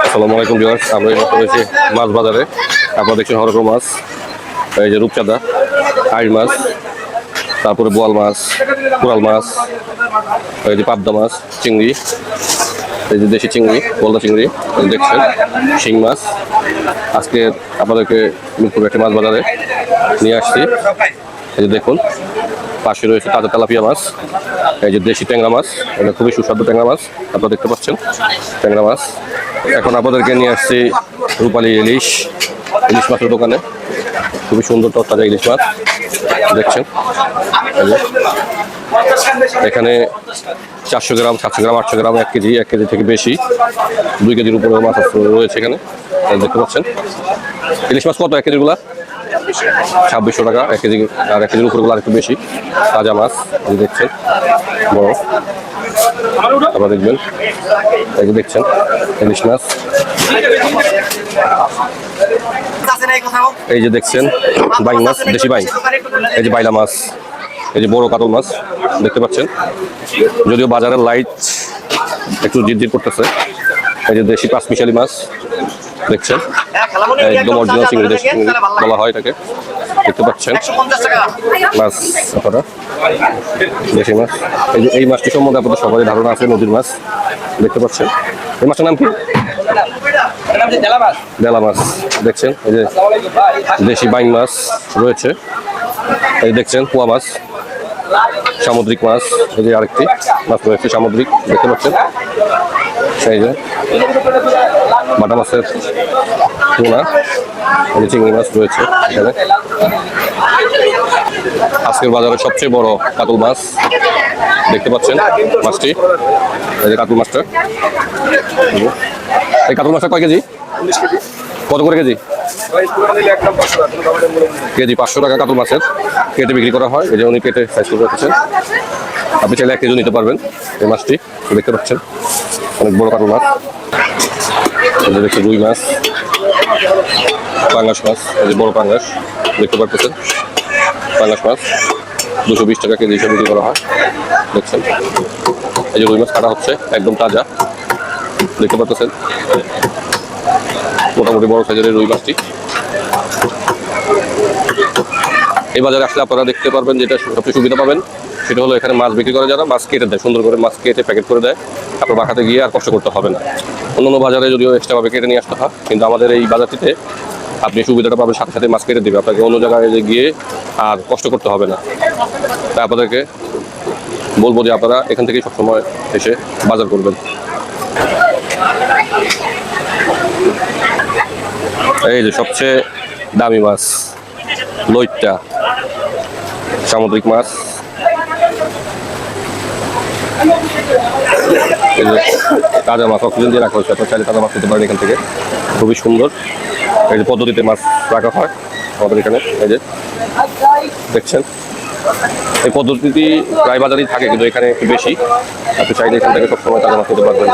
আসসালামু আলাইকুম ভিউয়ার্স, আমরা এই রয়েছে মাছ বাজারে। আপনারা দেখছেন হরকর মাছ, এই যে রূপচাঁদা, আইড় মাছ, তারপরে বোয়াল মাছ, কোরাল মাছ, এই যে পাবদা মাছ, চিংড়ি, এই যে দেশি চিংড়ি, গলদা চিংড়ি দেখছেন, শিং মাছ। আজকে আপনাদেরকে মিরপুর একটি মাছ বাজারে নিয়ে আসছি। এই যে দেখুন, পাশে রয়েছে তাজা তেলাপিয়া মাছ, এই যে দেশি ট্যাংরা মাছ, এটা খুবই সুস্বাদু ট্যাংরা মাছ, আপনারা দেখতে পাচ্ছেন ট্যাংরা মাছ। এখন আপনাদেরকে নিয়ে আসছি রূপালী ইলিশ মাছের দোকানে। খুবই সুন্দর তরতাজা ইলিশ মাছ দেখছেন। এখানে 400 গ্রাম, 700 গ্রাম, 800 গ্রাম, 1 কেজি, 1 কেজি থেকে বেশি, 2 কেজির উপরে মাছ রয়েছে এখানে, দেখতে পাচ্ছেন। ইলিশ মাছ কত 1 কেজিগুলা? 2600 টাকা 1 কেজি, আর 1 কেজির উপরগুলো আর একটু বেশি। তাজা মাছ দেখছেন, বড়, আপনারা দেখবেন, এই যে দেখছেন ইলিশ মাছ। এই যে দেখছেন বাইং মাছ, দেশি বাইং, এই যে বাইলা মাছ, এই যে বড় কাতল মাছ দেখতে পাচ্ছেন। যদিও বাজারের লাইট একটু জিরজির করতেছে। এই যে দেশি পাঁচমিশালি মাছ দেখছেন, একদম অরিজিনাল চিংড়ি, দেশি চিংড়ি বলা হয় এটাকে, দেখতে পাচ্ছেন মাছ আপনারা, দেশি মাছ। এই যে এই মাছটি সম্বন্ধে আপনাদের সবারই ধারণা আছে, নদীর মাছ দেখতে পাচ্ছেন। এই মাছটার নাম কি? ডেলা মাছ দেখছেন। এই যে দেশি বাইং মাছ রয়েছে, এই দেখছেন পোয়া মাছ, সামুদ্রিক মাছ, এই যে আরেকটি মাছ রয়েছে সামুদ্রিক দেখতে পাচ্ছেন। এই যে বাটা মাছের টুনা, এই যে চিংড়ি মাছ রয়েছে এখানে। আজকের বাজারে সবচেয়ে বড় কাতল মাছ দেখতে পাচ্ছেন মাছটি, এই যে কাতল মাছটা। এই কাতল মাছটা কয় কেজি? কত করে কেজি? কেজি 500 টাকা কাতল মাছের কেটে বিক্রি করা হয়। এই যে উনি কেটে সাইজ করে রেখেছেন, আপনি চাইলে 1 কেজি নিতে পারবেন। এই মাছটি দেখতে পাচ্ছেন, অনেক বড় কাতল মাছ। এই যে দেখছেন রুই মাছ, পাঙ্গাস মাছ, এই যে বড় পাঙ্গাস দেখতে পাচ্ছেন। পাঙ্গাস মাছ 220 টাকা কেজি হিসেবে বিক্রি করা হয় দেখছেন। এই যে রুই মাছ কাটা হচ্ছে, একদম তাজা দেখতে পাচ্ছেন, মোটামুটি বড় সাইজের রুই মাছটি। এই বাজারে আসলে আপনারা দেখতে পারবেন, যেটা সবচেয়ে সুবিধা পাবেন সেটা হলো এখানে মাছ বিক্রি করে যারা মাছ কেটে দেয়, সুন্দর করে মাছ কেটে প্যাকেট করে দেয়, আপনার বাসাতে গিয়ে আর কষ্ট করতে হবে না। অন্যান্য বাজারে যদিও এক্সট্রাভাবে কেটে নিয়ে আসতে হয়, কিন্তু আমাদের এই বাজারটিতে আপনি সুবিধাটা পাবেন, সাথে সাথে মাছ কেটে দেবে, আপনাকে অন্য জায়গায় গিয়ে আর কষ্ট করতে হবে না। তাই আপনাদেরকে বলবো যে আপনারা এখান থেকেই সবসময় এসে বাজার করবেন। এই যে সবচেয়ে দামি মাছ লইট্টা, সামুদ্রিক মাছ, তাজা মাছ অক্সিজেন দিয়ে রাখা হয়েছে, আপনার চাইলে তাজা মাছ নিতে পারেন এখান থেকে, খুবই সুন্দর। এই যে পদ্ধতিতে মাছ রাখা হয় আমাদের এখানে, এই যে দেখছেন। এই পদ্ধতিটি প্রায় বাজারেই থাকে, কিন্তু এখানে একটু বেশি। আপনি চাইলে এখান থেকে সবসময় তাজা মাছ নিতে পারবেন।